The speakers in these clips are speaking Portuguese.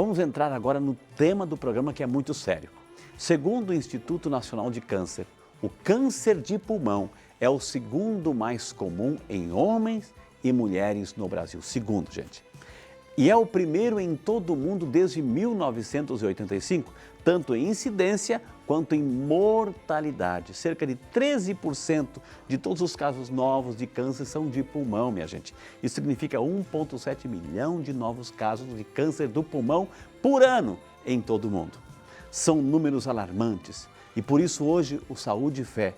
Vamos entrar agora no tema do programa, que é muito sério. Segundo o Instituto Nacional de Câncer, o câncer de pulmão é o segundo mais comum em homens e mulheres no Brasil. Segundo, gente. E é o primeiro em todo o mundo desde 1985, tanto em incidência quanto em mortalidade. Cerca de 13% de todos os casos novos de câncer são de pulmão, minha gente. Isso significa 1,7 milhão de novos casos de câncer do pulmão por ano em todo o mundo. São números alarmantes e por isso hoje o Saúde e Fé,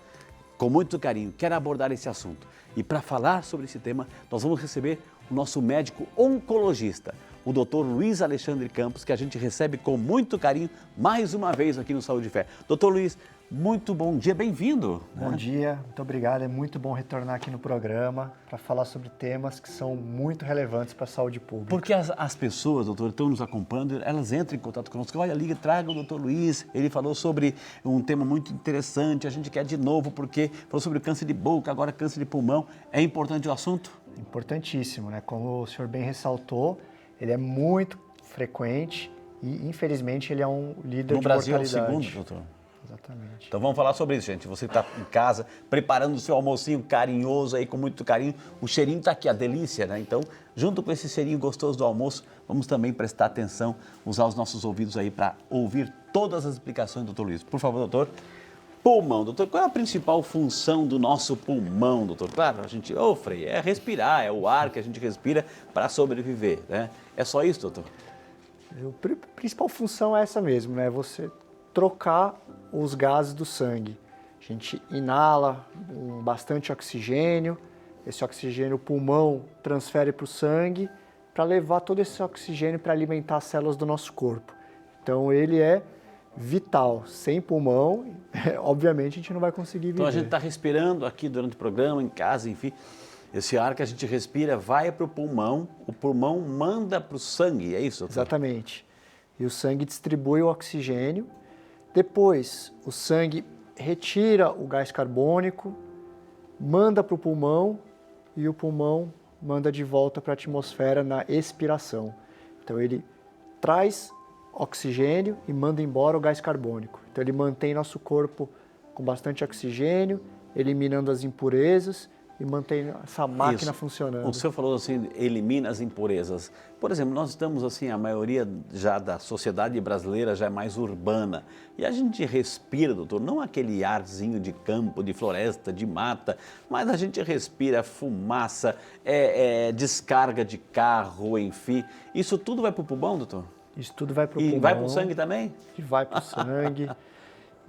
com muito carinho, quer abordar esse assunto. E para falar sobre esse tema, nós vamos receber o nosso médico oncologista, o Dr. Luiz Alexandre Campos, que a gente recebe com muito carinho mais uma vez aqui no Saúde e Fé. Dr. Luiz, muito bom dia, bem-vindo. Bom dia, muito obrigado. É muito bom retornar aqui no programa para falar sobre temas que são muito relevantes para a saúde pública. Porque as pessoas, doutor, estão nos acompanhando, elas entram em contato conosco. Olha, liga, traga o Dr. Luiz, ele falou sobre um tema muito interessante, a gente quer de novo, porque falou sobre câncer de boca, agora câncer de pulmão. É importante o assunto? Importantíssimo, né? Como o senhor bem ressaltou, ele é muito frequente e, infelizmente, ele é um líder de mortalidade. No Brasil é o segundo, doutor? Exatamente. Então vamos falar sobre isso, gente. Você está em casa, preparando o seu almocinho carinhoso aí, com muito carinho. O cheirinho está aqui, a delícia, né? Então, junto com esse cheirinho gostoso do almoço, vamos também prestar atenção, usar os nossos ouvidos aí para ouvir todas as explicações do doutor Luiz. Por favor, doutor. Pulmão, doutor, qual é a principal função do nosso pulmão, doutor? Claro, a gente, Frei, é respirar, é o ar que a gente respira para sobreviver, né? É só isso, doutor? A principal função é essa mesmo, né? Você trocar os gases do sangue. A gente inala bastante oxigênio, esse oxigênio o pulmão transfere para o sangue para levar todo esse oxigênio para alimentar as células do nosso corpo. Então ele é vital. Sem pulmão, obviamente a gente não vai conseguir viver. Então a gente está respirando aqui durante o programa, em casa, enfim. Esse ar que a gente respira vai para o pulmão manda para o sangue, é isso, doutor? Exatamente. E o sangue distribui o oxigênio. Depois, o sangue retira o gás carbônico, manda para o pulmão e o pulmão manda de volta para a atmosfera na expiração. Então ele traz oxigênio e manda embora o gás carbônico. Então ele mantém nosso corpo com bastante oxigênio, eliminando as impurezas e mantém essa máquina funcionando. O senhor falou assim, elimina as impurezas. Por exemplo, nós estamos assim, a maioria já da sociedade brasileira já é mais urbana. E a gente respira, doutor, não aquele arzinho de campo, de floresta, de mata, mas a gente respira fumaça, descarga de carro, enfim. Isso tudo vai para o pulmão, doutor? Isso tudo vai para o pulmão. E vai para o sangue também? E vai para o sangue.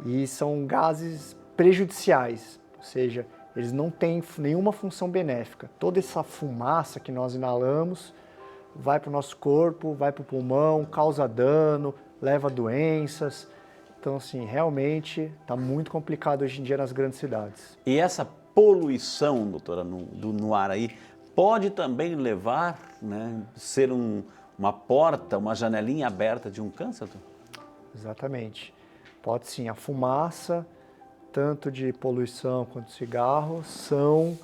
E são gases prejudiciais, ou seja, eles não têm nenhuma função benéfica. Toda essa fumaça que nós inalamos vai para o nosso corpo, vai para o pulmão, causa dano, leva a doenças. Então, assim, realmente está muito complicado hoje em dia nas grandes cidades. E essa poluição, doutora, no ar aí, pode também levar, né, ser uma porta, uma janelinha aberta de um câncer? Exatamente. Pode sim. A fumaça, tanto de poluição quanto de cigarro, são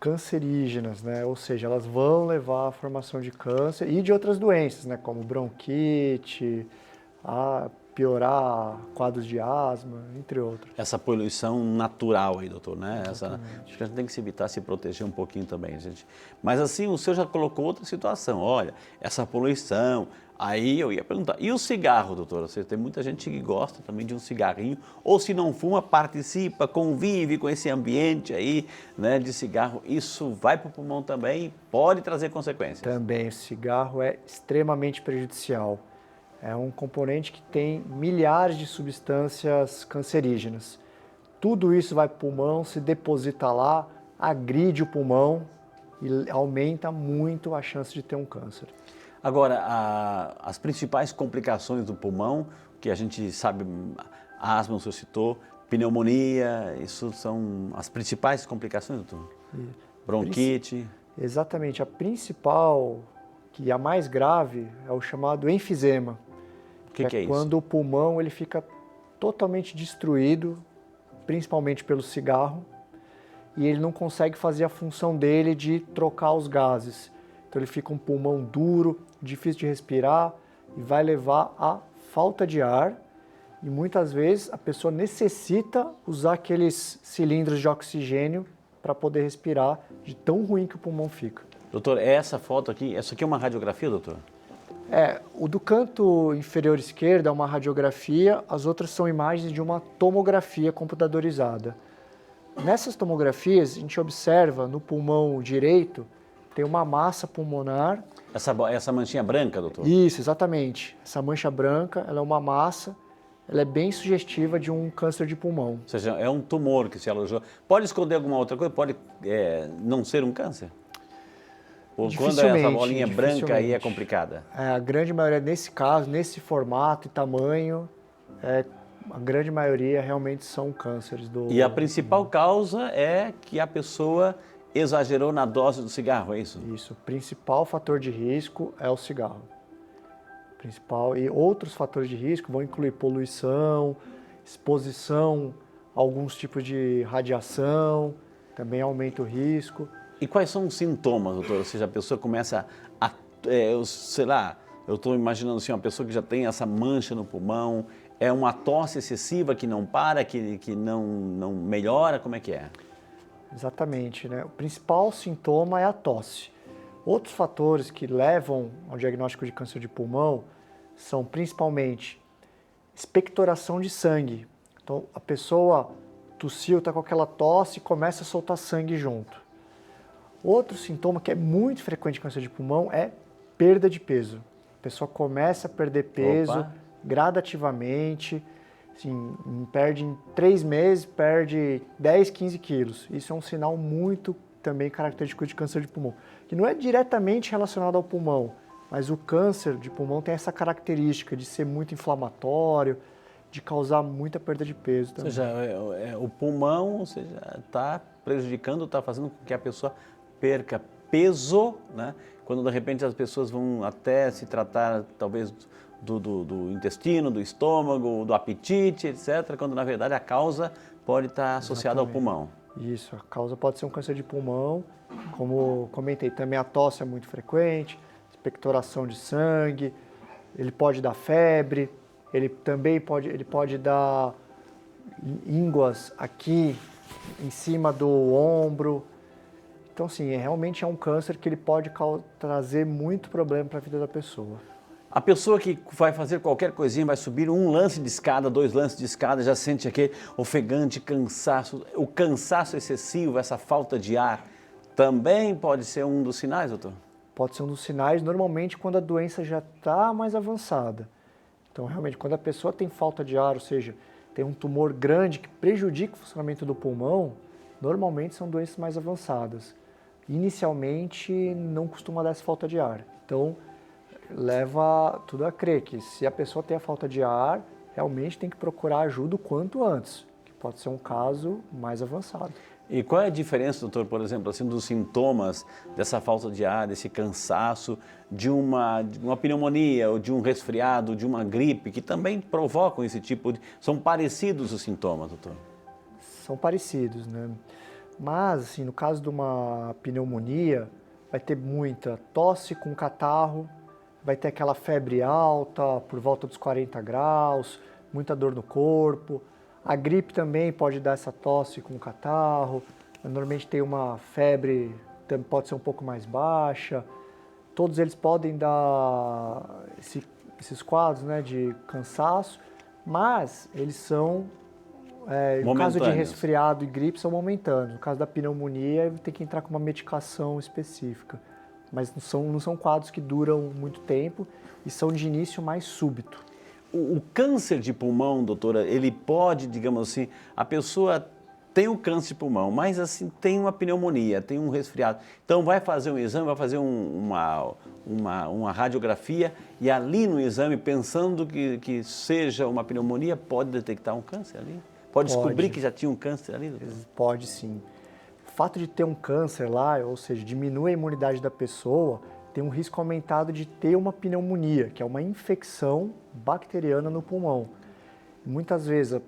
cancerígenas, né? Ou seja, elas vão levar à formação de câncer e de outras doenças, né? Como bronquite, a piorar quadros de asma, entre outros. Essa poluição natural aí, doutor, né? Acho que a gente tem que se evitar, se proteger um pouquinho também, gente. Mas assim, o senhor já colocou outra situação. Olha, essa poluição, aí eu ia perguntar, e o cigarro, doutora? Você tem muita gente que gosta também de um cigarrinho, ou se não fuma, participa, convive com esse ambiente aí, né, de cigarro. Isso vai para o pulmão também, pode trazer consequências? Também, o cigarro é extremamente prejudicial. É um componente que tem milhares de substâncias cancerígenas. Tudo isso vai para o pulmão, se deposita lá, agride o pulmão e aumenta muito a chance de ter um câncer. Agora, as principais complicações do pulmão, que a gente sabe, asma, o senhor citou, pneumonia, isso são as principais complicações, doutor? Bronquite? Exatamente. A principal, que é a mais grave, é o chamado enfisema. O que é isso? Quando o pulmão ele fica totalmente destruído, principalmente pelo cigarro, e ele não consegue fazer a função dele de trocar os gases. Então ele fica um pulmão duro, difícil de respirar, e vai levar à falta de ar. E muitas vezes a pessoa necessita usar aqueles cilindros de oxigênio para poder respirar, de tão ruim que o pulmão fica. Doutor, essa foto aqui, essa aqui é uma radiografia, doutor? O do canto inferior esquerdo é uma radiografia, as outras são imagens de uma tomografia computadorizada. Nessas tomografias, a gente observa no pulmão direito, tem uma massa pulmonar. Essa manchinha branca, doutor? Isso, exatamente. Essa mancha branca, ela é uma massa, ela é bem sugestiva de um câncer de pulmão. Ou seja, é um tumor que se alojou. Pode esconder alguma outra coisa? Pode não ser um câncer? Ou quando é essa bolinha branca aí é complicada? A grande maioria, nesse caso, nesse formato e tamanho, a grande maioria realmente são cânceres do... E a principal causa é que a pessoa exagerou na dose do cigarro, é isso? Isso, o principal fator de risco é o cigarro. E outros fatores de risco vão incluir poluição, exposição a alguns tipos de radiação, também aumenta o risco. E quais são os sintomas, doutor? Ou seja, a pessoa começa sei lá, eu estou imaginando assim, uma pessoa que já tem essa mancha no pulmão, é uma tosse excessiva que não para, que não melhora, como é que é? Exatamente, né? O principal sintoma é a tosse. Outros fatores que levam ao diagnóstico de câncer de pulmão são principalmente expectoração de sangue. Então, a pessoa tossiu, está com aquela tosse e começa a soltar sangue junto. Outro sintoma que é muito frequente em câncer de pulmão é perda de peso. A pessoa começa a perder peso gradativamente, assim, perde em 3 meses, perde 10, 15 quilos. Isso é um sinal muito também característico de câncer de pulmão, que não é diretamente relacionado ao pulmão, mas o câncer de pulmão tem essa característica de ser muito inflamatório, de causar muita perda de peso também. Ou seja, o pulmão, ou seja, está prejudicando, está fazendo com que a pessoa perca peso, né? Quando de repente as pessoas vão até se tratar talvez do intestino, do estômago, do apetite, etc., quando na verdade a causa pode estar associada ao pulmão. Isso, a causa pode ser um câncer de pulmão, como comentei, também a tosse é muito frequente, expectoração de sangue, ele pode dar febre, ele pode dar ínguas aqui em cima do ombro. Então, assim, realmente é um câncer que ele pode trazer muito problema para a vida da pessoa. A pessoa que vai fazer qualquer coisinha, vai subir um lance de escada, 2 lances de escada, já sente aquele ofegante, cansaço, o cansaço excessivo, essa falta de ar, também pode ser um dos sinais, doutor? Pode ser um dos sinais, normalmente quando a doença já está mais avançada. Então, realmente, quando a pessoa tem falta de ar, ou seja, tem um tumor grande que prejudica o funcionamento do pulmão, normalmente são doenças mais avançadas. Inicialmente, não costuma dar essa falta de ar. Então, leva tudo a crer que se a pessoa tem a falta de ar, realmente tem que procurar ajuda o quanto antes, que pode ser um caso mais avançado. E qual é a diferença, doutor, por exemplo, assim, dos sintomas dessa falta de ar, desse cansaço, de uma pneumonia, ou de um resfriado, de uma gripe, que também provocam esse tipo de... São parecidos os sintomas, doutor? São parecidos, né? Mas, assim, no caso de uma pneumonia, vai ter muita tosse com catarro, vai ter aquela febre alta por volta dos 40 graus, muita dor no corpo. A gripe também pode dar essa tosse com catarro, normalmente tem uma febre, pode ser um pouco mais baixa. Todos eles podem dar esses quadros, né, de cansaço, mas eles são, no caso de resfriado e gripe, são momentâneos. No caso da pneumonia, tem que entrar com uma medicação específica. Mas não são quadros que duram muito tempo e são de início mais súbito. O câncer de pulmão, doutora, ele pode, digamos assim, a pessoa tem um câncer de pulmão, mas assim tem uma pneumonia, tem um resfriado. Então vai fazer um exame, vai fazer uma radiografia e ali no exame, pensando que seja uma pneumonia, pode detectar um câncer ali? Pode descobrir que já tinha um câncer ali, doutora? Pode sim. O fato de ter um câncer lá, ou seja, diminui a imunidade da pessoa, tem um risco aumentado de ter uma pneumonia, que é uma infecção bacteriana no pulmão. Muitas vezes a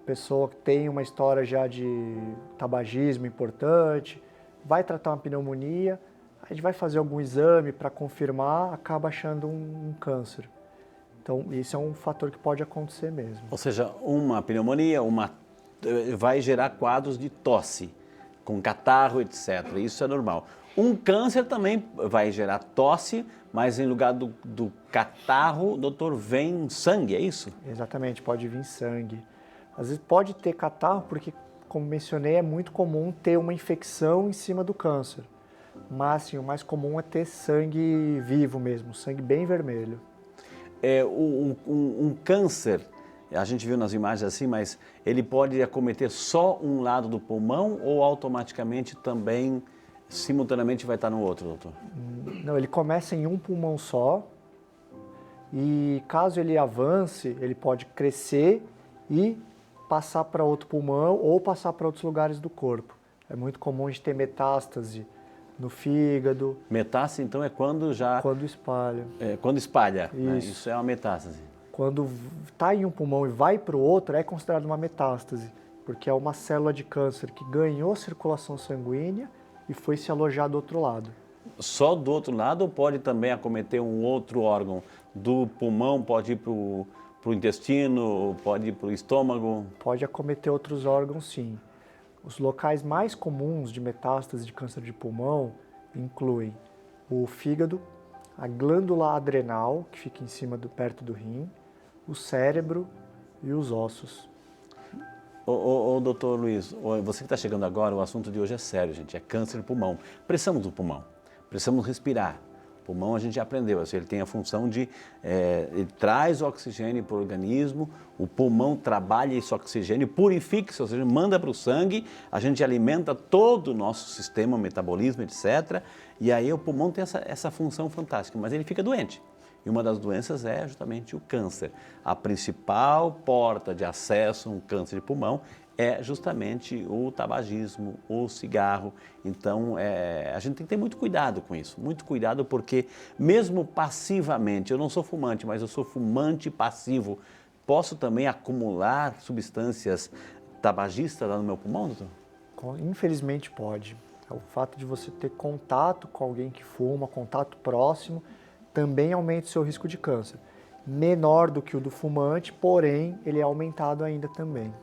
pessoa que tem uma história já de tabagismo importante, vai tratar uma pneumonia, a gente vai fazer algum exame para confirmar, acaba achando um câncer. Então, isso é um fator que pode acontecer mesmo. Ou seja, uma pneumonia vai gerar quadros de tosse, com catarro, etc. Isso é normal. Um câncer também vai gerar tosse, mas em lugar do catarro, doutor, vem sangue, é isso? Exatamente, pode vir sangue. Às vezes pode ter catarro porque, como mencionei, é muito comum ter uma infecção em cima do câncer. Mas sim, o mais comum é ter sangue vivo mesmo, sangue bem vermelho. Um câncer, a gente viu nas imagens assim, mas ele pode acometer só um lado do pulmão ou automaticamente também, simultaneamente, vai estar no outro, doutor? Não, ele começa em um pulmão só e caso ele avance, ele pode crescer e passar para outro pulmão ou passar para outros lugares do corpo. É muito comum a gente ter metástase no fígado. Metástase, então, é quando já... Quando espalha. Quando espalha, Isso. né? Isso é uma metástase. Quando está em um pulmão e vai para o outro, é considerado uma metástase, porque é uma célula de câncer que ganhou circulação sanguínea e foi se alojar do outro lado. Só do outro lado ou pode também acometer um outro órgão? Do pulmão pode ir para o intestino, pode ir para o estômago? Pode acometer outros órgãos, sim. Os locais mais comuns de metástase de câncer de pulmão incluem o fígado, a glândula adrenal, que fica em cima perto do rim, o cérebro e os ossos. Doutor Luiz, você que está chegando agora, o assunto de hoje é sério, gente, é câncer de pulmão. Precisamos do pulmão, precisamos respirar. O pulmão a gente já aprendeu, assim, ele tem a função de, ele traz o oxigênio para o organismo, o pulmão trabalha esse oxigênio, purifica esse oxigênio, manda para o sangue, a gente alimenta todo o nosso sistema, o metabolismo, etc. E aí o pulmão tem essa função fantástica, mas ele fica doente. E uma das doenças é justamente o câncer. A principal porta de acesso a um câncer de pulmão é justamente o tabagismo, o cigarro. Então, a gente tem que ter muito cuidado com isso, muito cuidado porque mesmo passivamente, eu não sou fumante, mas eu sou fumante passivo, posso também acumular substâncias tabagistas lá no meu pulmão, doutor? Infelizmente pode. O fato de você ter contato com alguém que fuma, contato próximo, também aumenta o seu risco de câncer. Menor do que o do fumante, porém, ele é aumentado ainda também.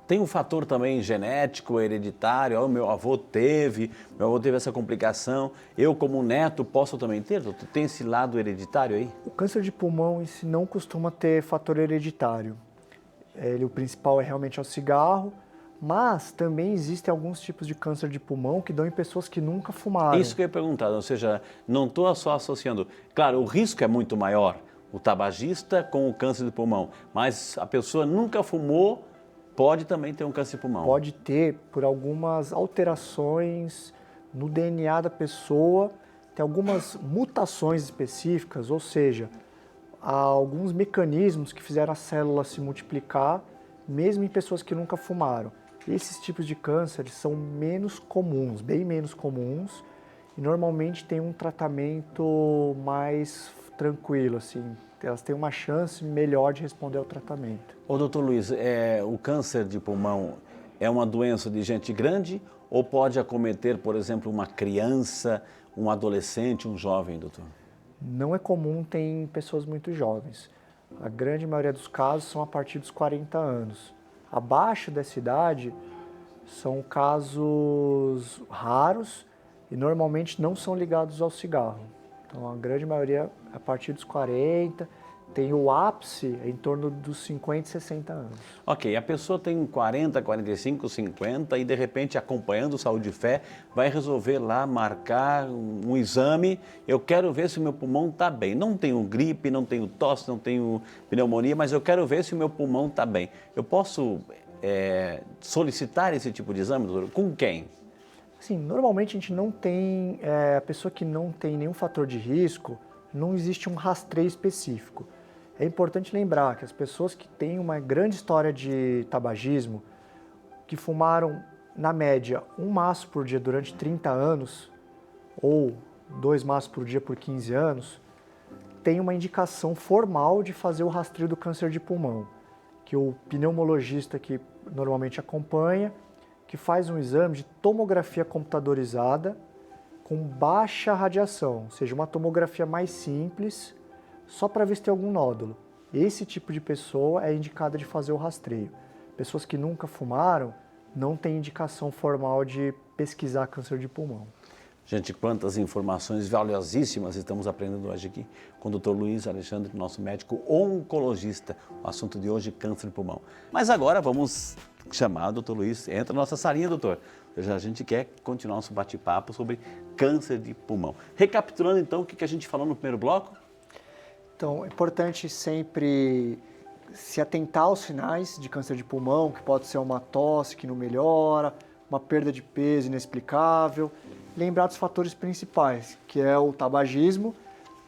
Tem um fator também genético, hereditário, meu avô teve essa complicação, eu como neto posso também ter? Tem esse lado hereditário aí? O câncer de pulmão em si não costuma ter fator hereditário. O principal é realmente o cigarro, mas também existem alguns tipos de câncer de pulmão que dão em pessoas que nunca fumaram. Isso que eu ia perguntar, ou seja, não estou só associando. Claro, o risco é muito maior, o tabagista com o câncer de pulmão, mas a pessoa nunca fumou, pode também ter um câncer de pulmão. Pode ter, por algumas alterações no DNA da pessoa, tem algumas mutações específicas, ou seja, há alguns mecanismos que fizeram a célula se multiplicar, mesmo em pessoas que nunca fumaram. Esses tipos de câncer são menos comuns, bem menos comuns, e normalmente tem um tratamento mais tranquilo, assim. Elas têm uma chance melhor de responder ao tratamento. Doutor Luiz, o câncer de pulmão é uma doença de gente grande ou pode acometer, por exemplo, uma criança, um adolescente, um jovem, doutor? Não é comum ter em pessoas muito jovens. A grande maioria dos casos são a partir dos 40 anos. Abaixo dessa idade são casos raros e normalmente não são ligados ao cigarro. Então a grande maioria a partir dos 40, tem o ápice em torno dos 50 e 60 anos. Ok, a pessoa tem 40, 45, 50 e de repente acompanhando o Saúde e Fé vai resolver lá marcar um exame, eu quero ver se o meu pulmão está bem. Não tenho gripe, não tenho tosse, não tenho pneumonia, mas eu quero ver se o meu pulmão está bem. Eu posso solicitar esse tipo de exame, doutor? Com quem? Sim, normalmente a gente não tem, a pessoa que não tem nenhum fator de risco, não existe um rastreio específico. É importante lembrar que as pessoas que têm uma grande história de tabagismo, que fumaram, na média, 1 maço por dia durante 30 anos, ou 2 maços por dia por 15 anos, tem uma indicação formal de fazer o rastreio do câncer de pulmão, que o pneumologista que normalmente acompanha, que faz um exame de tomografia computadorizada com baixa radiação, ou seja, uma tomografia mais simples, só para ver se tem algum nódulo. esse tipo de pessoa é indicada de fazer o rastreio. Pessoas que nunca fumaram não têm indicação formal de pesquisar câncer de pulmão. Gente, quantas informações valiosíssimas estamos aprendendo hoje aqui com o Dr. Luiz Alexandre, nosso médico oncologista. O assunto de hoje, câncer de pulmão. Mas agora vamos chamar o Dr. Luiz. Entra na nossa salinha, doutor. A gente quer continuar nosso bate-papo sobre câncer de pulmão. Recapitulando então o que a gente falou no primeiro bloco. Então, é importante sempre se atentar aos sinais de câncer de pulmão, que pode ser uma tosse que não melhora, uma perda de peso inexplicável. Lembrar dos fatores principais, que é o tabagismo,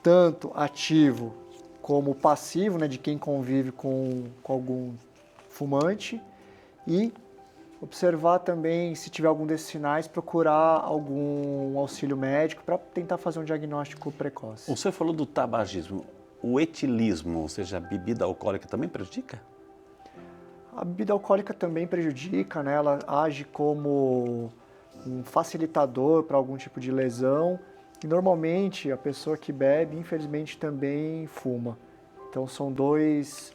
tanto ativo como passivo, né, de quem convive com algum fumante, e observar também, se tiver algum desses sinais, procurar algum auxílio médico para tentar fazer um diagnóstico precoce. O senhor falou do tabagismo. O etilismo, ou seja, a bebida alcoólica, também prejudica? A bebida alcoólica também prejudica, né? Ela age como um facilitador para algum tipo de lesão e normalmente a pessoa que bebe, infelizmente, também fuma. Então são dois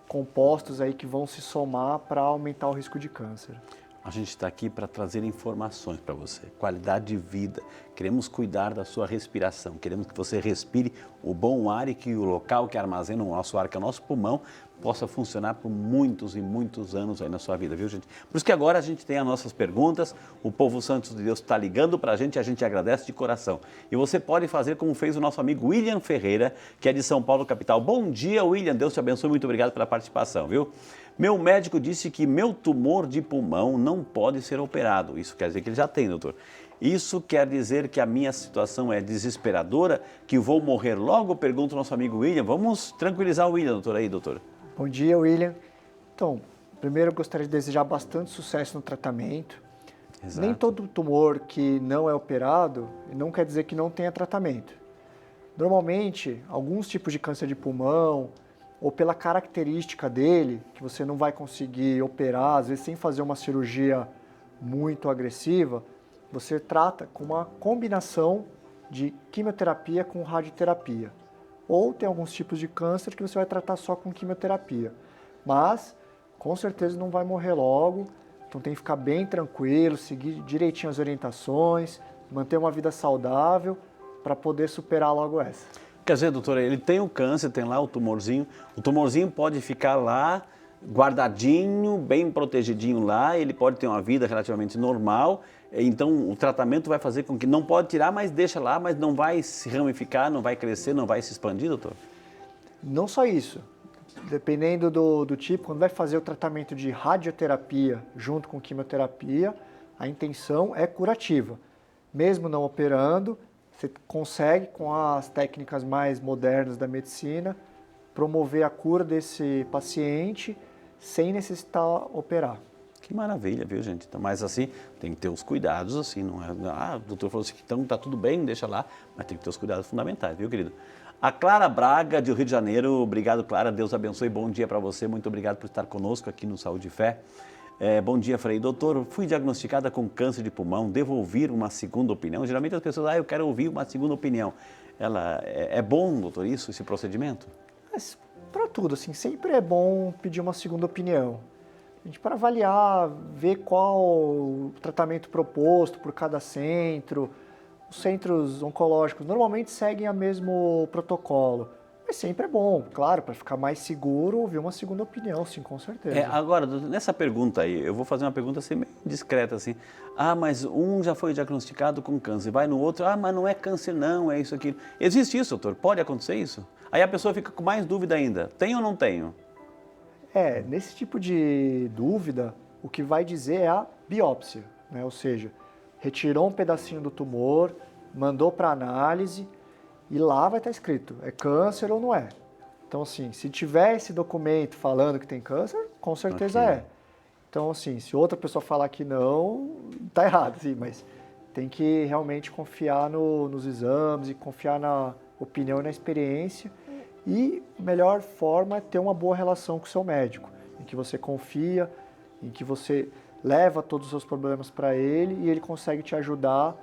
compostos aí que vão se somar para aumentar o risco de câncer. A gente está aqui para trazer informações para você, qualidade de vida. Queremos cuidar da sua respiração, queremos que você respire o bom ar e que o local que armazena o nosso ar, que é o nosso pulmão, possa funcionar por muitos e muitos anos aí na sua vida, viu, gente? Por isso que agora a gente tem as nossas perguntas, o povo santo de Deus está ligando para a gente agradece de coração. E você pode fazer como fez o nosso amigo William Ferreira, que é de São Paulo, capital. Bom dia, William, Deus te abençoe, muito obrigado pela participação, viu? Meu médico disse que meu tumor de pulmão não pode ser operado. Isso quer dizer que ele já tem, doutor. Isso quer dizer que a minha situação é desesperadora, que vou morrer logo? Pergunta o nosso amigo William. Vamos tranquilizar o William, doutor, aí, doutor. Bom dia, William. Então, primeiro eu gostaria de desejar bastante sucesso no tratamento. Exato. Nem todo tumor que não é operado não quer dizer que não tenha tratamento. Normalmente, alguns tipos de câncer de pulmão, ou pela característica dele, que você não vai conseguir operar, às vezes sem fazer uma cirurgia muito agressiva, você trata com uma combinação de quimioterapia com radioterapia. Ou tem alguns tipos de câncer que você vai tratar só com quimioterapia. Mas, com certeza não vai morrer logo, então tem que ficar bem tranquilo, seguir direitinho as orientações, manter uma vida saudável para poder superar logo essa. Quer dizer, doutora, ele tem o câncer, tem lá o tumorzinho pode ficar lá guardadinho, bem protegidinho lá, ele pode ter uma vida relativamente normal, então o tratamento vai fazer com que não pode tirar, mas deixa lá, mas não vai se ramificar, não vai crescer, não vai se expandir, doutor? Não só isso, dependendo do tipo, quando vai fazer o tratamento de radioterapia junto com quimioterapia, a intenção é curativa. Mesmo não operando, você consegue, com as técnicas mais modernas da medicina, promover a cura desse paciente sem necessitar operar. Que maravilha, viu, gente? Então, mas assim, tem que ter os cuidados, assim, não é... Ah, o doutor falou assim, então tá tudo bem, deixa lá, mas tem que ter os cuidados fundamentais, viu, querido? A Clara Braga, de Rio de Janeiro, obrigado, Clara, Deus abençoe, bom dia para você, muito obrigado por estar conosco aqui no Saúde e Fé. Bom dia, Frei. Doutor, fui diagnosticada com câncer de pulmão, devo ouvir uma segunda opinião? Geralmente as pessoas, eu quero ouvir uma segunda opinião. É bom, doutor, esse procedimento? Mas, para tudo, assim, sempre é bom pedir uma segunda opinião. A gente, para avaliar, ver qual o tratamento proposto por cada centro. Os centros oncológicos normalmente seguem o mesmo protocolo. Mas sempre é bom, claro, para ficar mais seguro, ouvir uma segunda opinião, sim, com certeza. Agora, nessa pergunta aí, eu vou fazer uma pergunta assim, meio discreta, assim. Ah, mas um já foi diagnosticado com câncer, vai no outro, mas não é câncer não, é isso aqui. Existe isso, doutor? Pode acontecer isso? Aí a pessoa fica com mais dúvida ainda, tenho ou não tenho? Nesse tipo de dúvida, o que vai dizer é a biópsia, né? Ou seja, retirou um pedacinho do tumor, mandou para análise, e lá vai estar escrito, é câncer ou não é. Então, assim, se tiver esse documento falando que tem câncer, com certeza é. Então, assim, se outra pessoa falar que não, tá errado, sim, mas tem que realmente confiar nos exames e confiar na opinião e na experiência. E a melhor forma é ter uma boa relação com o seu médico, em que você confia, em que você leva todos os seus problemas para ele e ele consegue te ajudar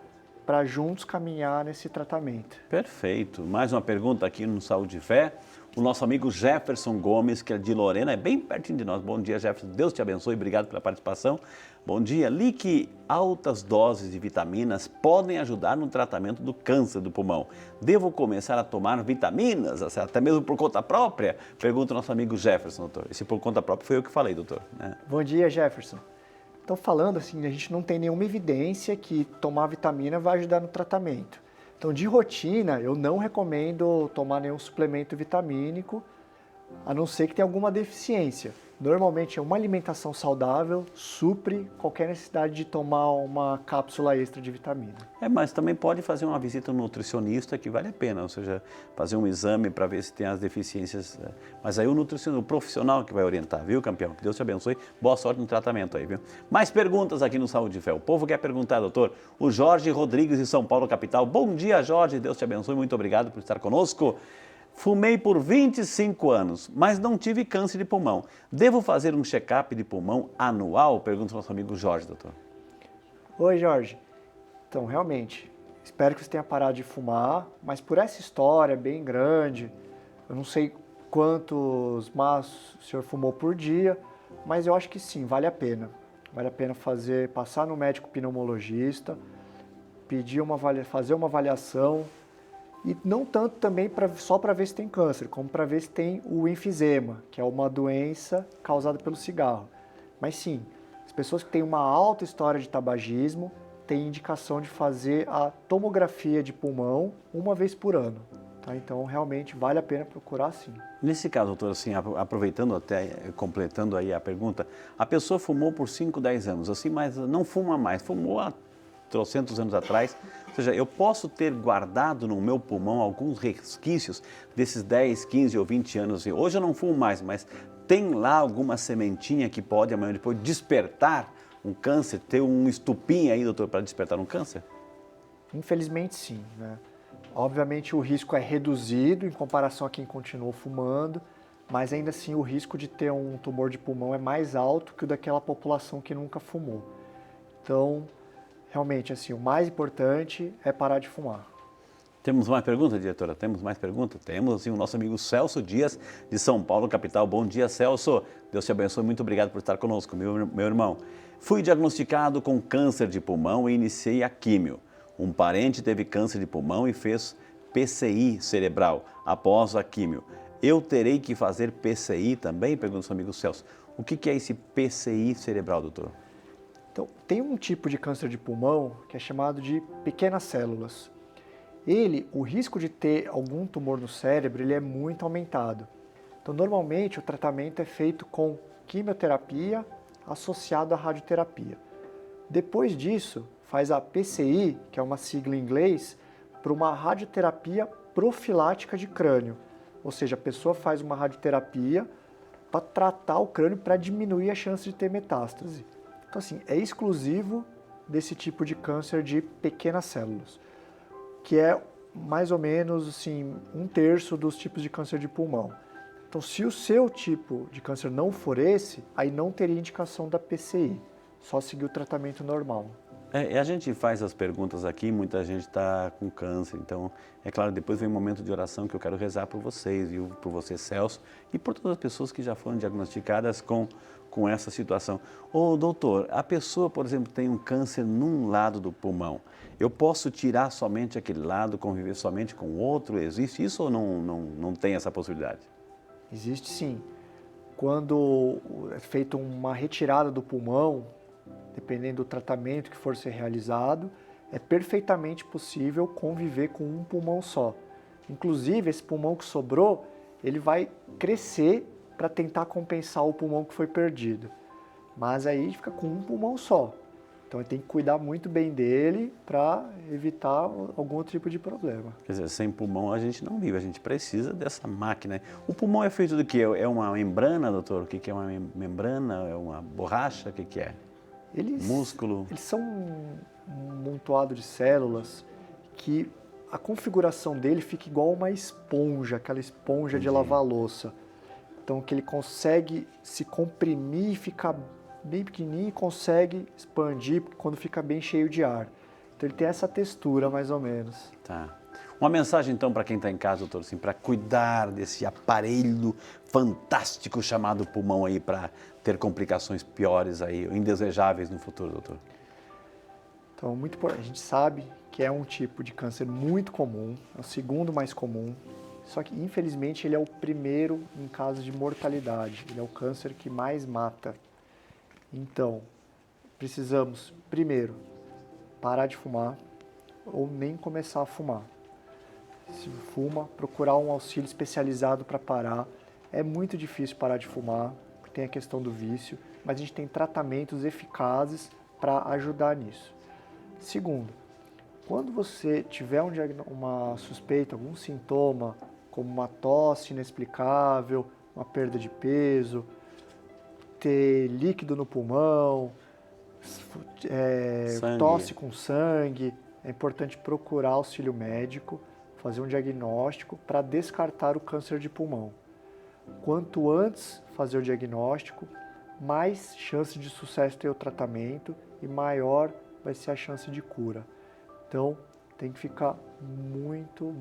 para juntos caminhar nesse tratamento. Perfeito. Mais uma pergunta aqui no Saúde e Fé. O nosso amigo Jefferson Gomes, que é de Lorena, é bem pertinho de nós. Bom dia, Jefferson. Deus te abençoe. Obrigado pela participação. Bom dia. Li que altas doses de vitaminas podem ajudar no tratamento do câncer do pulmão. Devo começar a tomar vitaminas, até mesmo por conta própria? Pergunta o nosso amigo Jefferson, doutor. Esse por conta própria foi eu que falei, doutor, né? Bom dia, Jefferson. Então, falando assim, a gente não tem nenhuma evidência que tomar vitamina vai ajudar no tratamento. Então, de rotina, eu não recomendo tomar nenhum suplemento vitamínico, a não ser que tenha alguma deficiência. Normalmente, uma alimentação saudável supre qualquer necessidade de tomar uma cápsula extra de vitamina. Mas também pode fazer uma visita no nutricionista, que vale a pena, ou seja, fazer um exame para ver se tem as deficiências. Mas aí o nutricionista, o profissional que vai orientar, viu, campeão? Que Deus te abençoe. Boa sorte no tratamento aí, viu? Mais perguntas aqui no Saúde e Fé. O povo quer perguntar, doutor. O Jorge Rodrigues de São Paulo, capital. Bom dia, Jorge. Deus te abençoe. Muito obrigado por estar conosco. Fumei por 25 anos, mas não tive câncer de pulmão. Devo fazer um check-up de pulmão anual? Pergunta o nosso amigo Jorge, doutor. Oi, Jorge. Então, realmente, espero que você tenha parado de fumar, mas por essa história bem grande, eu não sei quantos maços o senhor fumou por dia, mas eu acho que sim, vale a pena. Vale a pena passar no médico pneumologista, fazer uma avaliação, e não tanto também só para ver se tem câncer, como para ver se tem o enfisema, que é uma doença causada pelo cigarro. Mas sim, as pessoas que têm uma alta história de tabagismo têm indicação de fazer a tomografia de pulmão uma vez por ano. Tá? Então, realmente, vale a pena procurar sim. Nesse caso, doutor, assim, aproveitando até, completando aí a pergunta, a pessoa fumou por 5, 10 anos, assim, mas não fuma mais, fumou há trocentos anos atrás, ou seja, eu posso ter guardado no meu pulmão alguns resquícios desses 10, 15 ou 20 anos. Assim. Hoje eu não fumo mais, mas tem lá alguma sementinha que pode amanhã depois despertar um câncer, ter um estupim aí, doutor, para despertar um câncer? Infelizmente sim, né? Obviamente o risco é reduzido em comparação a quem continuou fumando, mas ainda assim o risco de ter um tumor de pulmão é mais alto que o daquela população que nunca fumou. Então, realmente, assim, o mais importante é parar de fumar. Temos mais perguntas, diretora? Temos mais perguntas? Temos, assim, o nosso amigo Celso Dias, de São Paulo, capital. Bom dia, Celso. Deus te abençoe. Muito obrigado por estar conosco, meu irmão. Fui diagnosticado com câncer de pulmão e iniciei a químio. Um parente teve câncer de pulmão e fez PCI cerebral após a químio. Eu terei que fazer PCI também? Pergunta o seu amigo Celso. O que é esse PCI cerebral, doutor? Então, tem um tipo de câncer de pulmão que é chamado de pequenas células. O risco de ter algum tumor no cérebro, ele é muito aumentado. Então, normalmente, o tratamento é feito com quimioterapia associado à radioterapia. Depois disso, faz a PCI, que é uma sigla em inglês, para uma radioterapia profilática de crânio. Ou seja, a pessoa faz uma radioterapia para tratar o crânio para diminuir a chance de ter metástase. Então, assim, é exclusivo desse tipo de câncer de pequenas células, que é mais ou menos assim, 1/3 dos tipos de câncer de pulmão. Então, se o seu tipo de câncer não for esse, aí não teria indicação da PCI, só seguir o tratamento normal. A gente faz as perguntas aqui, muita gente está com câncer, então, é claro, depois vem um momento de oração que eu quero rezar por vocês, viu? Por você, Celso, e por todas as pessoas que já foram diagnosticadas com essa situação. Ô, doutor, a pessoa, por exemplo, tem um câncer num lado do pulmão, eu posso tirar somente aquele lado, conviver somente com o outro? Existe isso ou não tem essa possibilidade? Existe sim. Quando é feita uma retirada do pulmão, dependendo do tratamento que for ser realizado, é perfeitamente possível conviver com um pulmão só. Inclusive, esse pulmão que sobrou, ele vai crescer para tentar compensar o pulmão que foi perdido. Mas aí fica com um pulmão só. Então, tem que cuidar muito bem dele para evitar algum tipo de problema. Quer dizer, sem pulmão a gente não vive, a gente precisa dessa máquina. O pulmão é feito do quê? É uma membrana, doutor? O que é uma membrana? É uma borracha? O que é? Músculo? Eles são um amontoado de células que a configuração dele fica igual uma esponja, aquela esponja de lavar louça. Então, que ele consegue se comprimir, ficar bem pequenininho e consegue expandir quando fica bem cheio de ar. Então ele tem essa textura mais ou menos. Tá. Uma mensagem então para quem está em casa, doutor, assim, para cuidar desse aparelho fantástico chamado pulmão aí, para ter complicações piores aí, indesejáveis no futuro, doutor. Então, muito importante. A gente sabe que é um tipo de câncer muito comum, é o segundo mais comum, só que infelizmente ele é o primeiro em caso de mortalidade, ele é o câncer que mais mata. Então, precisamos, primeiro, parar de fumar ou nem começar a fumar. Se fuma, procurar um auxílio especializado para parar. É muito difícil parar de fumar, porque tem a questão do vício, mas a gente tem tratamentos eficazes para ajudar nisso. Segundo, quando você tiver uma suspeita, algum sintoma, como uma tosse inexplicável, uma perda de peso, ter líquido no pulmão, tosse com sangue, é importante procurar auxílio médico, fazer um diagnóstico para descartar o câncer de pulmão. Quanto antes fazer o diagnóstico, mais chance de sucesso ter o tratamento e maior vai ser a chance de cura. Então, tem que ficar muito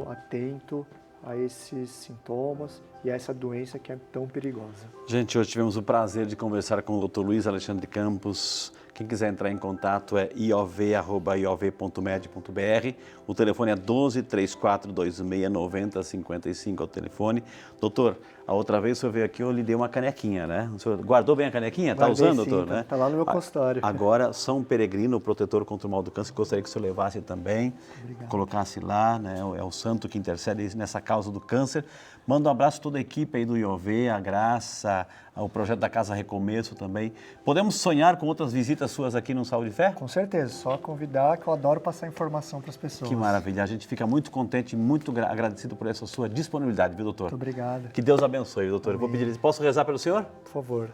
atento a esses sintomas e a essa doença que é tão perigosa. Gente, hoje tivemos o prazer de conversar com o Dr. Luiz Alexandre Campos. Quem quiser entrar em contato é iov@iov.med.br. O telefone é 12-3426-9055 é o telefone. Doutor, a outra vez o senhor veio aqui, eu lhe dei uma canequinha, né? O senhor guardou bem a canequinha? Está usando, sim, doutor? Né? Tá lá no meu consultório. Agora, São Peregrino, o protetor contra o mal do câncer, gostaria que o senhor levasse também. Obrigado. Colocasse lá, né? É o santo que intercede nessa causa do câncer. Manda um abraço a toda a equipe aí do IOV, a Graça, o projeto da Casa Recomeço também. Podemos sonhar com outras visitas suas aqui no Saúde e Fé? Com certeza, só convidar, que eu adoro passar informação para as pessoas. Que maravilha, a gente fica muito contente e muito agradecido por essa sua disponibilidade, viu, doutor? Muito obrigado. Que Deus abençoe, doutor. Eu vou pedir, posso rezar pelo senhor? Por favor.